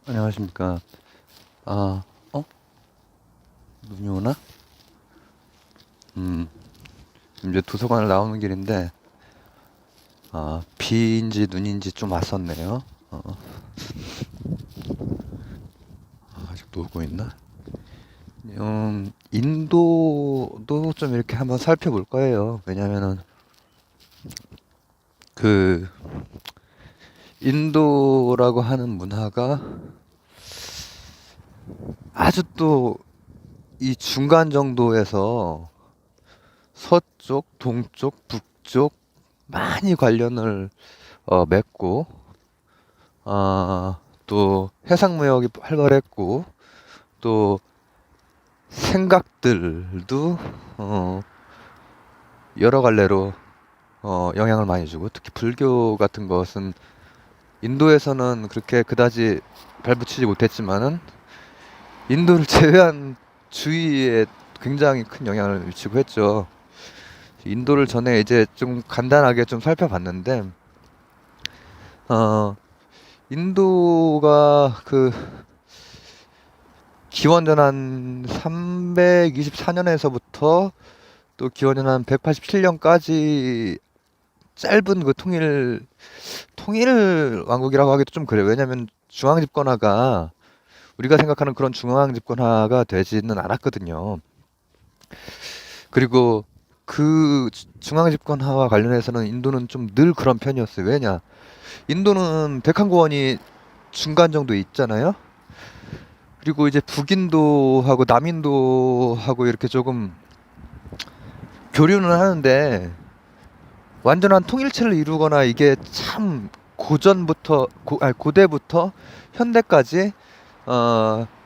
안녕하십니까. 아, 눈이 오나? 음, 이제 도서관을 나오는 길인데, 비인지 눈인지 좀 왔었네요. 아직도 오고 있나? 인도도 좀 이렇게 한번 살펴볼 거예요. 왜냐면은, 그, 인도라고 하는 문화가 아주 또 이 중간 정도에서 서쪽, 동쪽, 북쪽 많이 관련을 맺고, 또 해상무역이 활발했고, 또 생각들도 어, 여러 갈래로 영향을 많이 주고, 특히 불교 같은 것은 인도에서는 그렇게 그다지 발붙이지 못했지만은 인도를 제외한 주위에 굉장히 큰 영향을 미치고 했죠. 인도를 전에 이제 좀 간단하게 좀 살펴봤는데, 어, 인도가 그 기원전 한 324년에서부터 또 기원전 한 187년까지 짧은 그 통일 왕국이라고 하기도 좀 그래요. 왜냐면 중앙 집권화가 우리가 생각하는 그런 중앙 집권화가 되지는 않았거든요. 그리고 그 중앙 집권화와 관련해서는 인도는 좀 늘 그런 편이었어요. 왜냐? 인도는 데칸고원이 중간 정도에 있잖아요. 그리고 이제 북인도하고 남인도하고 이렇게 조금 교류는 하는데 완전한 통일체를 이루거나 이게 참 고대부터 현대까지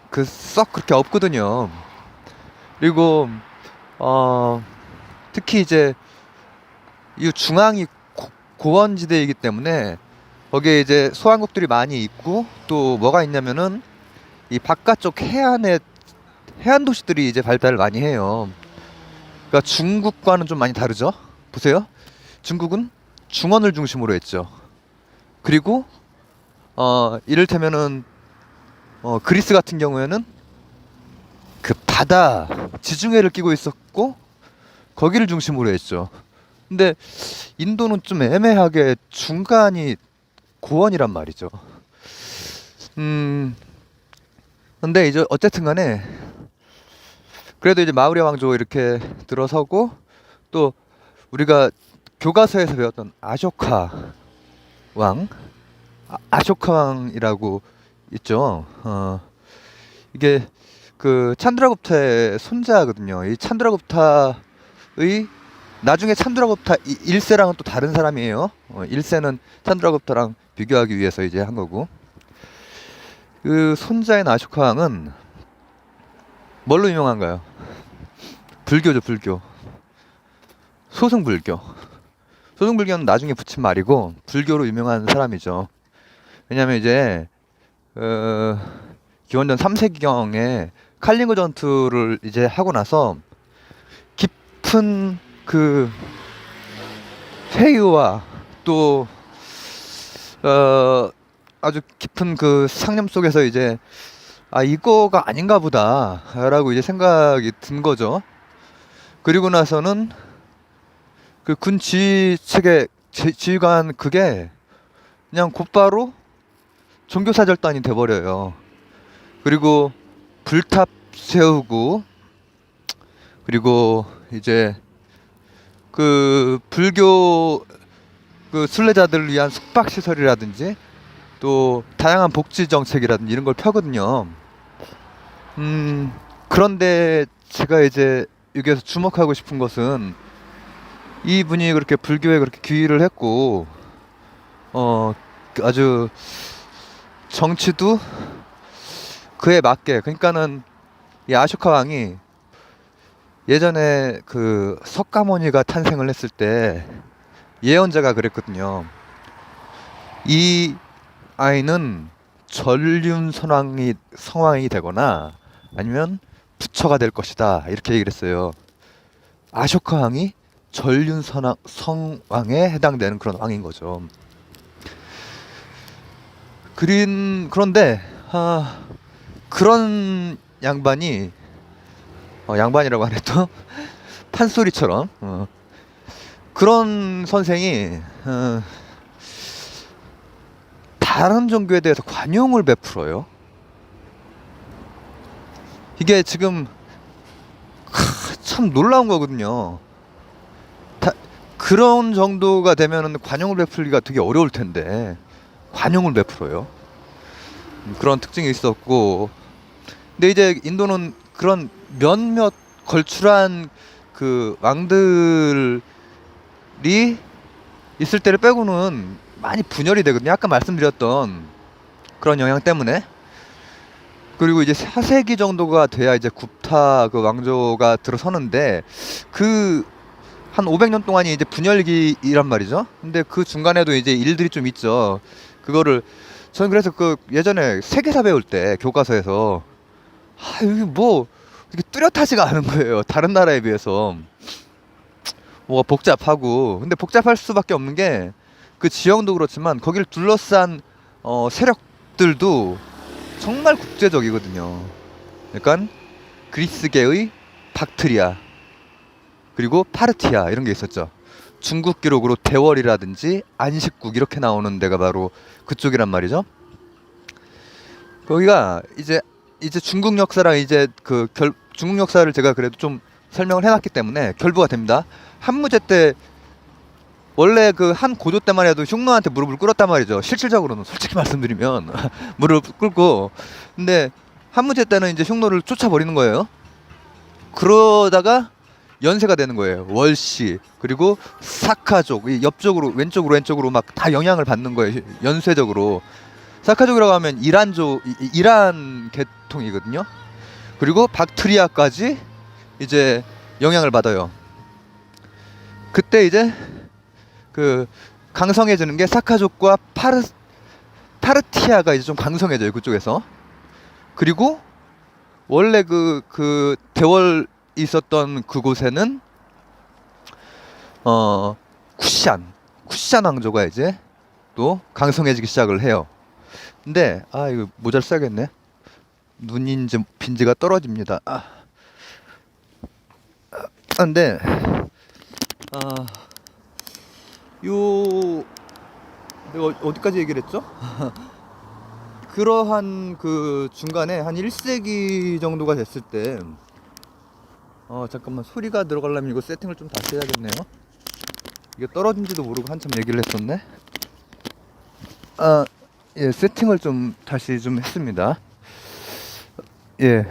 그 썩 그렇게 없거든요. 그리고 어 특히 이제 이 중앙이 고원지대이기 때문에 거기에 이제 소환국들이 많이 있고 또 뭐가 있냐면은 이 바깥쪽 해안에 해안 도시들이 이제 발달을 많이 해요. 그러니까 중국과는 좀 많이 다르죠. 보세요. 중국은 중원을 중심으로 했죠. 그리고 이를테면은 그리스 같은 경우에는 그 바다 지중해를 끼고 있었고 거기를 중심으로 했죠. 근데 인도는 좀 애매하게 중간이 고원이란 말이죠. 음, 근데 이제 어쨌든 간에 그래도 이제 마우리아 왕조 이렇게 들어서고 또 우리가 교과서에서 배웠던 아쇼카 왕, 아쇼카 왕이라고 있죠. 이게 그 찬드라굽타의 손자거든요. 이 찬드라굽타의 나중에 찬드라굽타 1세랑은 또 다른 사람이에요. 1세는 찬드라굽타랑 비교하기 위해서 이제 한 거고. 그 손자인 아쇼카 왕은 뭘로 유명한가요? 불교죠, 불교. 소승불교. 소승불교는 나중에 붙인 말이고 불교로 유명한 사람이죠. 왜냐면 이제 어, 기원전 3세기경에 칼링거 전투를 이제 하고 나서 깊은 그 회의와 또 아주 깊은 그 상념 속에서 이제 이거가 아닌가 보다라고 이제 생각이 든 거죠. 그리고 나서는 그 군 지휘 책의 지휘관 그게 그냥 곧바로 종교사절단이 돼버려요. 그리고 불탑 세우고 그리고 이제 그 불교 그 순례자들을 위한 숙박 시설이라든지 또 다양한 복지 정책이라든지 이런 걸 펴거든요. 음, 그런데 제가 이제 여기에서 주목하고 싶은 것은 이분이 그렇게 불교에 그렇게 귀의를 했고 어 아주 정치도 그에 맞게 그러니까는 이 아쇼카 왕이 예전에 그 석가모니가 탄생을 했을 때 예언자가 그랬거든요. 이 아이는 성왕이 되거나 아니면 부처가 될 것이다 이렇게 얘기를 했어요. 아쇼카 왕이 성왕에 해당되는 그런 왕인 거죠. 그런데 아, 그런 양반이 양반이라고 안 해도 판소리처럼 그런 선생이 다른 종교에 대해서 관용을 베풀어요. 이게 지금 참 놀라운 거거든요. 그런 정도가 되면은 관용을 베풀기가 되게 어려울 텐데 관용을 베풀어요. 그런 특징이 있었고, 근데 이제 인도는 그런 몇몇 걸출한 그 왕들이 있을 때를 빼고는 많이 분열이 되거든요. 아까 말씀드렸던 그런 영향 때문에. 그리고 이제 4세기 정도가 돼야 이제 굽타 그 왕조가 들어서는데, 그 한 500년 동안이 이제 분열기이란 말이죠. 근데 그 중간에도 이제 일들이 좀 있죠. 그거를 저는 그래서 그 예전에 세계사 배울 때 교과서에서 여기 뭐 이게 뚜렷하지가 않은 거예요. 다른 나라에 비해서 뭐가 복잡하고. 근데 복잡할 수밖에 없는 게 그 지형도 그렇지만 거기를 둘러싼 세력들도 정말 국제적이거든요. 약간 그리스계의 박트리아, 그리고 파르티아 이런 게 있었죠. 중국 기록으로 대월이라든지 안식국 이렇게 나오는 데가 바로 그쪽이란 말이죠. 거기가 이제 중국 역사랑 이제 중국 역사를 제가 그래도 좀 설명을 해놨기 때문에 결부가 됩니다. 한무제 때 원래 그 한 고조 때만 해도 흉노한테 무릎을 꿇었단 말이죠. 실질적으로는 솔직히 말씀드리면 무릎 꿇고. 근데 한무제 때는 이제 흉노를 쫓아버리는 거예요. 그러다가 연세가 되는 거예요. 월씨 그리고 사카족, 옆쪽으로 왼쪽으로 막 다 영향을 받는 거예요. 연쇄적으로. 사카족이라고 하면 이란 계통이거든요. 그리고 박트리아까지 이제 영향을 받아요. 그때 이제 그 강성해지는 게 사카족과 파르티아가 이제 좀 강성해져요. 그쪽에서. 그리고 원래 그 대월 있었던 그곳에는 쿠샨 왕조가 이제 또 강성해지기 시작을 해요. 근데 이거 모자를 써야겠네. 눈이 이제 빈지가 떨어집니다. 근데 내가 어디까지 얘기를 했죠? 그러한 그 중간에 한 1세기 정도가 됐을 때 잠깐만, 소리가 들어가려면 이거 세팅을 좀 다시 해야겠네요. 이게 떨어진지도 모르고 한참 얘기를 했었네. 예, 세팅을 좀 다시 좀 했습니다. 예,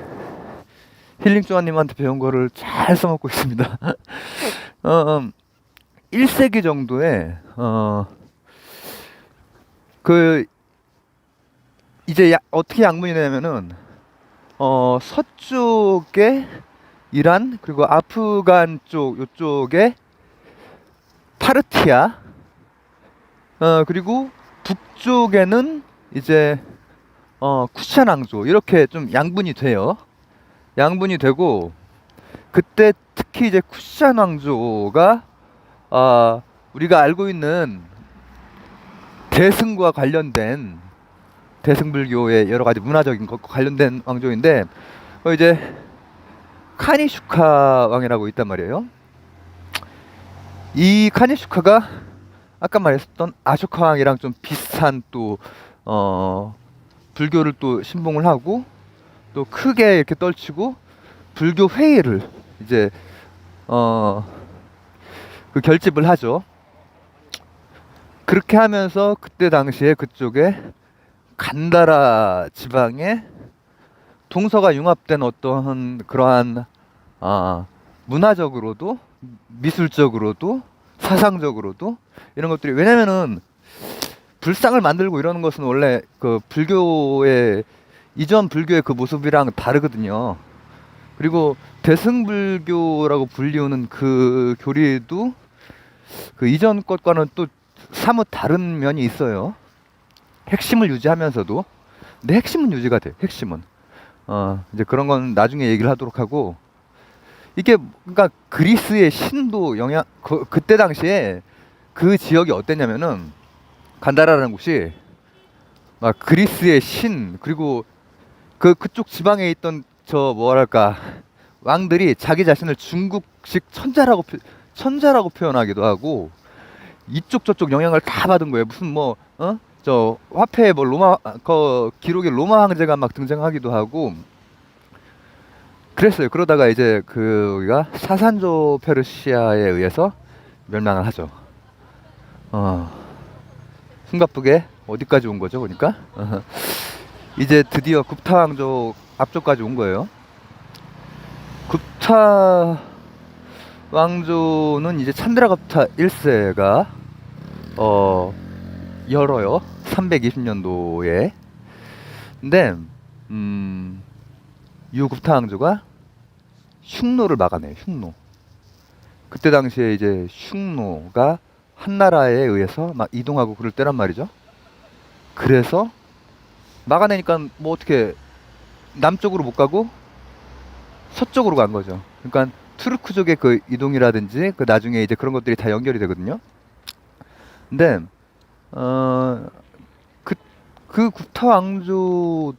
힐링조아님한테 배운 거를 잘 써먹고 있습니다. 1세기 정도에 이제 어떻게 양분이 되냐면은 서쪽에 이란, 그리고 아프간 쪽 요쪽에 파르티아, 그리고 북쪽에는 이제 쿠샨 왕조, 이렇게 좀 양분이 돼요. 양분이 되고, 그때 특히 이제 쿠샨 왕조가 우리가 알고 있는 대승과 관련된, 대승불교의 여러 가지 문화적인 것과 관련된 왕조인데, 이제 카니슈카 왕이라고 있단 말이에요. 이 카니슈카가 아까 말했었던 아쇼카 왕이랑 좀 비슷한 또 불교를 또 신봉을 하고, 또 크게 이렇게 떨치고 불교 회의를 이제 그 결집을 하죠. 그렇게 하면서 그때 당시에 그쪽에 간다라 지방에 동서가 융합된 어떠한 그러한 문화적으로도, 미술적으로도, 사상적으로도 이런 것들이, 왜냐면은 불상을 만들고 이러는 것은 원래 그 불교의, 이전 불교의 그 모습이랑 다르거든요. 그리고 대승불교라고 불리우는 그 교리도 그 이전 것과는 또 사뭇 다른 면이 있어요. 핵심을 유지하면서도. 근데 핵심은 유지가 돼요. 핵심은. 이제 그런 건 나중에 얘기를 하도록 하고, 이게 그러니까 그리스의 신도 영향, 그때 당시에 그 지역이 어땠냐면은, 간다라라는 곳이 막 그리스의 신, 그리고 그쪽 지방에 있던 저 뭐랄까 왕들이 자기 자신을 중국식 천자라고 표현하기도 하고, 이쪽 저쪽 영향을 다 받은 거예요. 무슨 뭐 저 화폐에 뭐 로마 그 기록에 로마 황제가 막 등장하기도 하고 그랬어요. 그러다가 이제 그가 사산조 페르시아에 의해서 멸망을 하죠. 어, 숨가쁘게 어디까지 온 거죠, 보니까? 이제 드디어 굽타 왕족 앞쪽까지 온 거예요. 굽타 왕조는 이제 찬드라갑타 1세가 열어요. 320년도에. 근데 굽타 왕조가 흉노를 막아내요. 흉노. 그때 당시에 이제 흉노가 한나라에 의해서 막 이동하고 그럴 때란 말이죠. 그래서 막아내니까 뭐 어떻게 남쪽으로 못 가고 서쪽으로 간 거죠. 그러니까 투르크족의 그 이동이라든지 그 나중에 이제 그런 것들이 다 연결이 되거든요. 근데 어, 그 구타 왕조도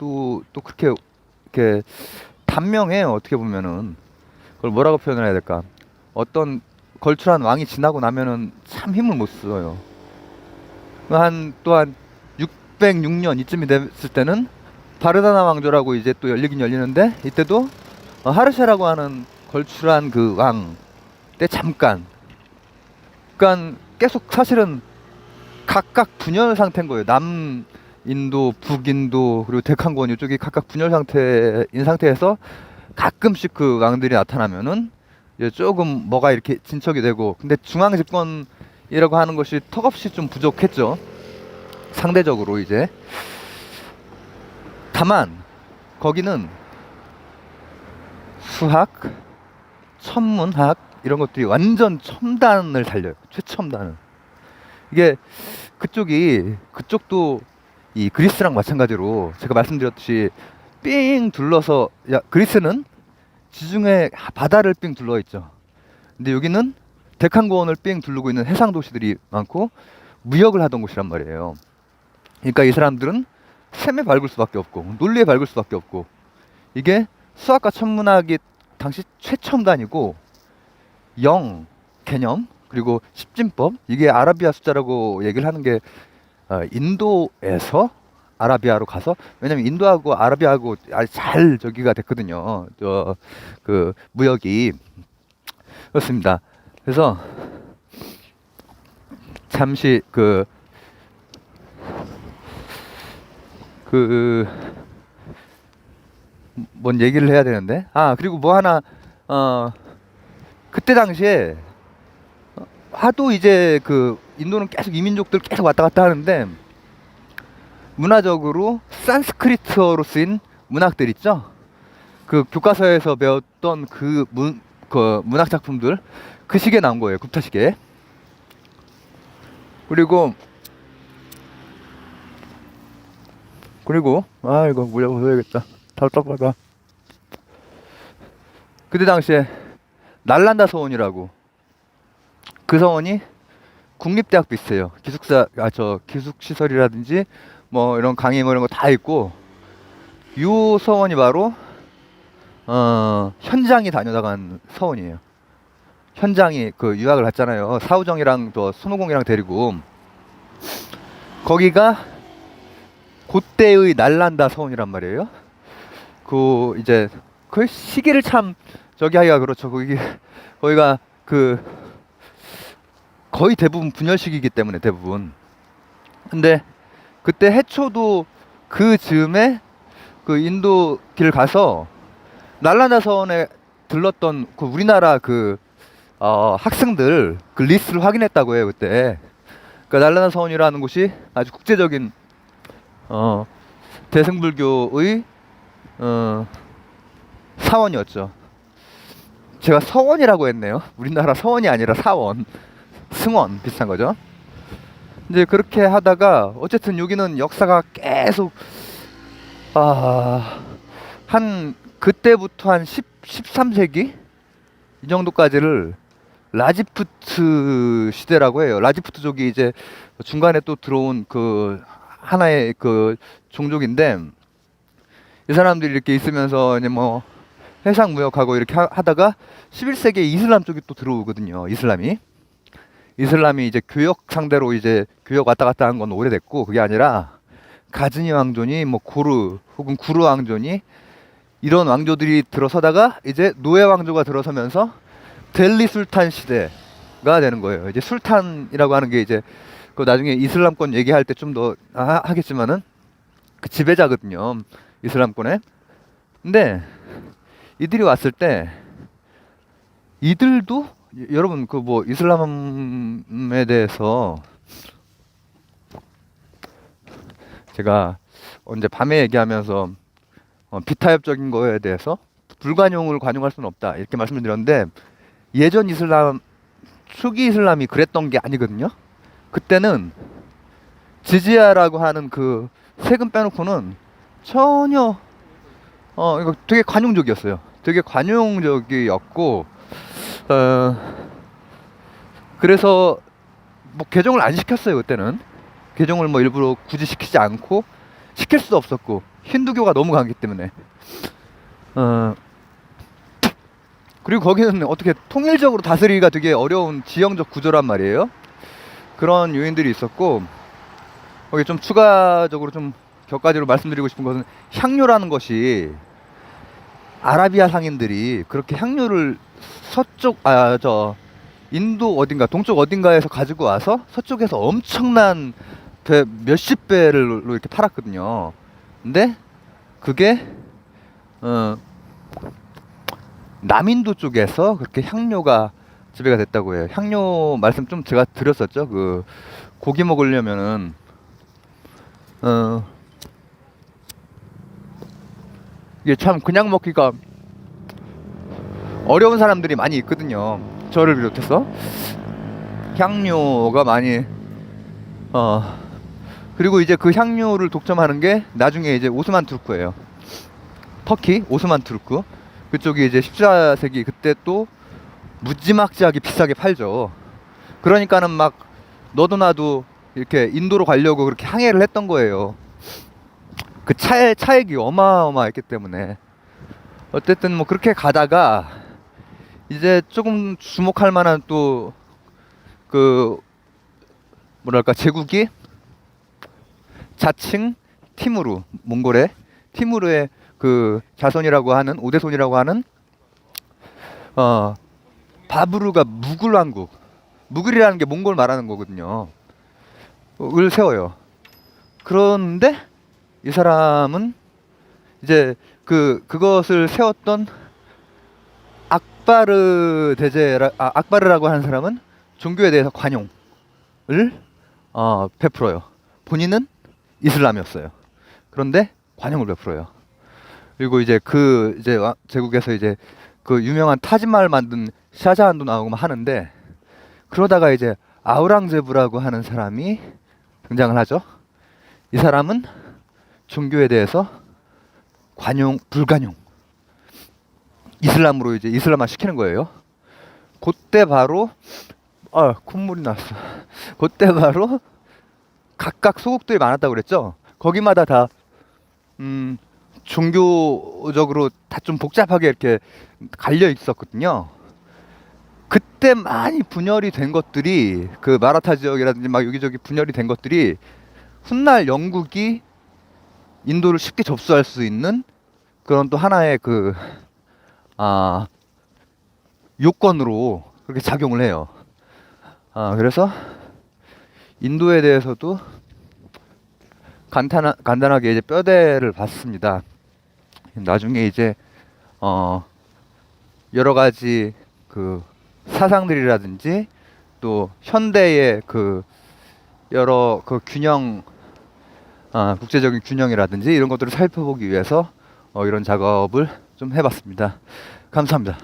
또 그렇게 이렇게 단명해요. 어떻게 보면은 그걸 뭐라고 표현을 해야 될까? 어떤 걸출한 왕이 지나고 나면은 참 힘을 못 써요. 또한 606년 이쯤이 됐을 때는 바르다나 왕조라고 이제 또 열리긴 열리는데, 이때도 하르샤라고 하는 걸출한 그 왕 때 잠깐, 그러니까 계속 사실은 각각 분열 상태인 거예요. 남인도, 북인도, 그리고 데칸권 이쪽이 각각 분열 상태인 상태에서 가끔씩 그 왕들이 나타나면은 이제 조금 뭐가 이렇게 진척이 되고, 근데 중앙 집권이라고 하는 것이 턱없이 좀 부족했죠. 상대적으로 이제. 다만 거기는 수학, 천문학 이런 것들이 완전 첨단을 달려요. 최첨단을. 이게 그쪽도 이 그리스랑 마찬가지로 제가 말씀드렸듯이 삥 둘러서, 그리스는 지중해 바다를 삥 둘러 있죠. 근데 여기는 데칸고원을 삥 둘르고 있는 해상 도시들이 많고 무역을 하던 곳이란 말이에요. 그러니까 이 사람들은 셈에 밝을 수밖에 없고 논리에 밝을 수밖에 없고, 이게 수학과 천문학이 당시 최첨단이고, 영 개념 그리고 십진법, 이게 아라비아 숫자라고 얘기를 하는 게 인도에서 아라비아로 가서, 왜냐면 인도하고 아라비아하고 아주 잘 저기가 됐거든요. 그 무역이. 그렇습니다. 그래서 잠시 뭔 얘기를 해야 되는데, 그리고 뭐 하나, 그때 당시에 하도 이제 그 인도는 계속 이민족들 계속 왔다 갔다 하는데, 문화적으로 산스크리트어로 쓰인 문학들 있죠. 그 교과서에서 배웠던 그 문학 작품들, 그 시기에 나온 거예요. 굽타 시기에. 그리고 이거 물려보셔야겠다. 답답하다. 그때 당시에 날란다 서원이라고, 그 서원이 국립대학 비슷해요. 기숙시설이라든지 뭐 이런 강의 뭐 이런 거 다 있고, 요 서원이 바로 현장이 다녀다간 서원이에요. 현장이 그 유학을 갔잖아요. 사우정이랑 또 손오공이랑 데리고. 거기가 그때의 날란다 서원이란 말이에요. 이제 그 시기를 참 저기 하기가 그렇죠. 거기가 거의 대부분 분열식이기 때문에 대부분. 근데 그때 해초도 그 즈음에 그 인도 길 가서 날란다 서원에 들렀던 그 우리나라 학생들 그 리스트를 확인했다고 해요. 그때. 그러니까 날란다 서원이라는 곳이 아주 국제적인 대승불교의 사원이었죠. 제가 서원이라고 했네요. 우리나라 서원이 아니라 사원, 승원 비슷한 거죠. 이제 그렇게 하다가 어쨌든 여기는 역사가 계속 그때부터 한 13세기 이 정도까지를 라지푸트 시대라고 해요. 라지푸트족이 이제 중간에 또 들어온 하나의 그 종족인데 이 사람들이 이렇게 있으면서 이제 뭐 해상 무역하고 이렇게 하다가 11세기에 이슬람 쪽이 또 들어오거든요. 이슬람이 이제 교역 상대로 이제 교역 왔다 갔다 한 건 오래됐고 그게 아니라 가즈니 왕조니 뭐 고르 혹은 구르 왕조니 이런 왕조들이 들어서다가 이제 노예 왕조가 들어서면서 델리 술탄 시대가 되는 거예요. 이제 술탄이라고 하는 게 이제 그 나중에 이슬람권 얘기할 때 좀 더 하겠지만은 그 지배자거든요. 이슬람권에. 근데 이들이 왔을 때 이들도 여러분 그 뭐 이슬람에 대해서 제가 언제 밤에 얘기하면서 비타협적인 거에 대해서 불관용을 관용할 수는 없다 이렇게 말씀을 드렸는데 예전 이슬람 초기 이슬람이 그랬던 게 아니거든요. 그때는 지지야라고 하는 그 세금 빼놓고는 전혀 이거 되게 관용적이었어요. 되게 관용적이었고 그래서 뭐 개종을 안 시켰어요. 그때는 개종을 뭐 일부러 굳이 시키지 않고 시킬 수도 없었고 힌두교가 너무 강하기 때문에 그리고 거기는 어떻게 통일적으로 다스리기가 되게 어려운 지형적 구조란 말이에요. 그런 요인들이 있었고 거기 좀 추가적으로 좀 격가지로 말씀드리고 싶은 것은 향료라는 것이 아라비아 상인들이 그렇게 향료를 서쪽 인도 어딘가 동쪽 어딘가에서 가지고 와서 서쪽에서 엄청난 몇십 배를 이렇게 팔았거든요. 근데 그게 남인도 쪽에서 그렇게 향료가 지배가 됐다고 해요. 향료 말씀 좀 제가 드렸었죠. 그 고기 먹으려면은 이게 참 그냥 먹기가 어려운 사람들이 많이 있거든요. 저를 비롯해서 향료가 많이 그리고 이제 그 향료를 독점하는 게 나중에 이제 오스만 투르크예요. 터키 오스만 투르크 그쪽이 이제 14세기 그때 또 무지막지하게 비싸게 팔죠. 그러니까는 막 너도 나도 이렇게 인도로 가려고 그렇게 항해를 했던 거예요. 그 차액이 어마어마했기 때문에. 어쨌든 뭐 그렇게 가다가 이제 조금 주목할 만한 또 그 뭐랄까 제국이 자칭 티무르 몽골의 티무르의 그 자손이라고 하는 오대손이라고 하는 바브르가 무굴 왕국 무굴이라는 게 몽골 말하는 거거든요. 을 세워요. 그런데 이 사람은 이제 그것을 세웠던 악바르라고 하는 사람은 종교에 대해서 관용을 베풀어요. 본인은 이슬람이었어요. 그런데 관용을 베풀어요. 그리고 이제 제국에서 이제 그 유명한 타지마을 만든 샤자한도 나오고 막 하는데 그러다가 이제 아우랑제부라고 하는 사람이 등장을 하죠. 이 사람은 종교에 대해서 불관용 이슬람으로 이제 이슬람화 시키는 거예요. 그때 바로 콧물이 났어. 그때 바로 각각 소국들이 많았다고 그랬죠. 거기마다 다 종교적으로 다 좀 복잡하게 이렇게 갈려 있었거든요. 그때 많이 분열이 된 것들이 그 마라타 지역이라든지 막 여기저기 분열이 된 것들이 훗날 영국이 인도를 쉽게 접수할 수 있는 그런 또 하나의 요건으로 그렇게 작용을 해요. 그래서 인도에 대해서도 간단하게 이제 뼈대를 봤습니다. 나중에 이제 여러 가지 그 사상들이라든지 또 현대의 그 여러 그 균형 국제적인 균형이라든지 이런 것들을 살펴보기 위해서 이런 작업을 좀 해봤습니다. 감사합니다.